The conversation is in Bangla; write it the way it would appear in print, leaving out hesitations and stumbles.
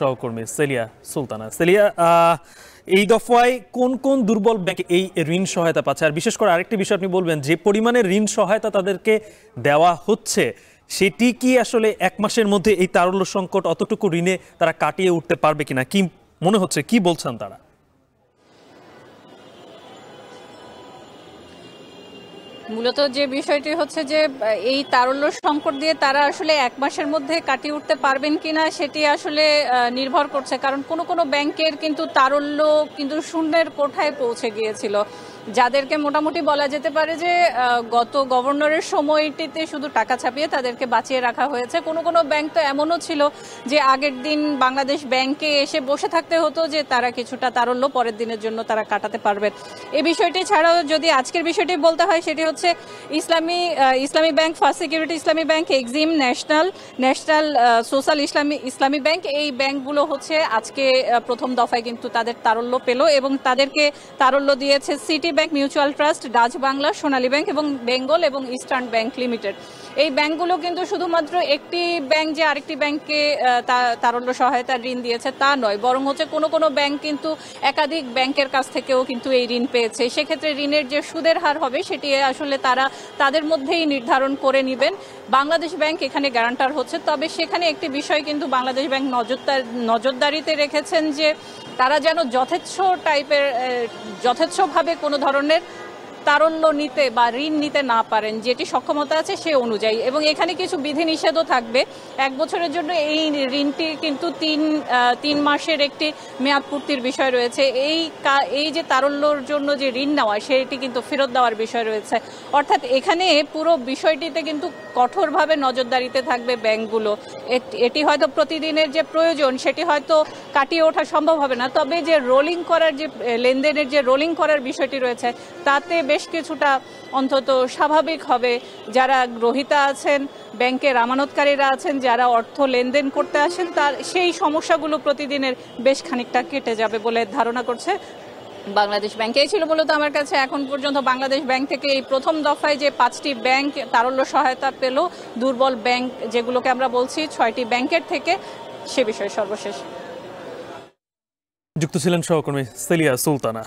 সহকর্মী সেলিয়া সুলতানা। সেলিয়া, এই দফায় কোন কোন দুর্বল ব্যাংক এই ঋণ সহায়তা পাচ্ছে? আর বিশেষ করে আরেকটি বিষয় আপনি বলবেন, যে পরিমাণে ঋণ সহায়তা তাদেরকে দেওয়া হচ্ছে সেটি কি আসলে এক মাসের মধ্যে এই তারল্য সংকট অতটুকু ঋণে তারা কাটিয়ে উঠতে পারবে কিনা, কি মনে হচ্ছে, কি বলছেন তারা? মূলত যে বিষয়টি হচ্ছে যে এই তারল্য সংকট দিয়ে তারা আসলে এক মাসের মধ্যে কাটিয়ে উঠতে পারবেন কিনা সেটি আসলে নির্ভর করছে, কারণ কোনো কোনো ব্যাংকের কিন্তু তারল্য কিন্তু শূন্যের কোঠায় পৌঁছে গিয়েছিল, যাদেরকে মোটামুটি বলা যেতে পারে যে গত গভর্নরের সময়টিতে শুধু টাকা ছাপিয়ে তাদেরকে বাঁচিয়ে রাখা হয়েছে। কোনো কোনো ব্যাংক তো এমনও ছিল যে আগের দিন বাংলাদেশ ব্যাংকে এসে বসে থাকতে হতো যে তারা কিছুটা তারল্য পরের দিনের জন্য তারা কাটাতে পারবে। এই বিষয়টি ছাড়াও যদি আজকের বিষয়টি বলতে হয়, সেটি হচ্ছে ইসলামী ব্যাংক, ফার্স্ট সিকিউরিটি ইসলামী ব্যাংক, এক্সিম, ন্যাশনাল সোশ্যাল ইসলামী ব্যাংক, এই ব্যাংকগুলো হচ্ছে আজকে প্রথম দফায় কিন্তু তাদের তারল্য পেল এবং তাদেরকে তারল্য দিয়েছে city bank, mutual trust, Dutch Bangla, Sonali bank এবং বেঙ্গল এবং ইস্টার্ন ব্যাংক লিমিটেড। এই ব্যাংকগুলো কিন্তু শুধুমাত্র একটি ব্যাংক যে আরেকটি ব্যাংককে তারল্য সহায়তার ঋণ দিয়েছে তা নয়, বরং হচ্ছে কোনো কোনো ব্যাংক কিন্তু একাধিক ব্যাংকের কাছ থেকেও কিন্তু এই ঋণ পেয়েছে। সেক্ষেত্রে ঋণের যে সুদের হার হবে সেটি আসলে তারা তাদের মধ্যেই নির্ধারণ করে নেবেন। বাংলাদেশ ব্যাংক এখানে গ্যারান্টার হচ্ছে, তবে সেখানে একটি বিষয় কিন্তু বাংলাদেশ ব্যাংক নজরদারিতে রেখেছেন যে তারা যেন যথেচ্ছভাবে কোনো ধরনের তারল্য নিতে বা ঋণ নিতে না পারেন, যেটি সক্ষমতা আছে সে অনুযায়ী। এবং এখানে কিছু বিধিনিষেধও থাকবে। এক বছরের জন্য এই ঋণটি কিন্তু তিন মাসের একটি মেয়াদ পূর্তির বিষয় রয়েছে। এই যে তারল্যর জন্য যে ঋণ নেওয়া সেটি কিন্তু ফেরত দেওয়ার বিষয় রয়েছে। অর্থাৎ এখানে পুরো বিষয়টিতে কিন্তু কঠোরভাবে নজরদারিতে থাকবে ব্যাংকগুলো। এটি হয়তো প্রতিদিনের যে প্রয়োজন সেটি হয়তো কাটিয়ে ওঠা সম্ভব হবে না, তবে যে রোলিং করার যে লেনদেনের যে রোলিং করার বিষয়টি রয়েছে তাতে বেশ কিছুটা অন্তত স্বাভাবিক হবে। যারা গ্রহীতা আছেন, ব্যাংকের আমানতকারীরা আছেন, যারা অর্থ লেনদেন করতে আসেন, তার সেই সমস্যাগুলো প্রতিদিনের বেশ খানিকটা কেটে যাবে বলে ধারণা করছে বাংলাদেশ ব্যাংক। এই ছিল মূলত আমার কাছে এখন পর্যন্ত বাংলাদেশ ব্যাংক থেকে এই প্রথম দফায় যে 5টি ব্যাংক তারল্য সহায়তা পেল, দুর্বল ব্যাংক যেগুলোকে আমরা বলছি 6টি ব্যাংকের থেকে, সে বিষয়ে সর্বশেষ যুক্ত ছিলেন সহকর্মী সেলিয়া সুলতানা।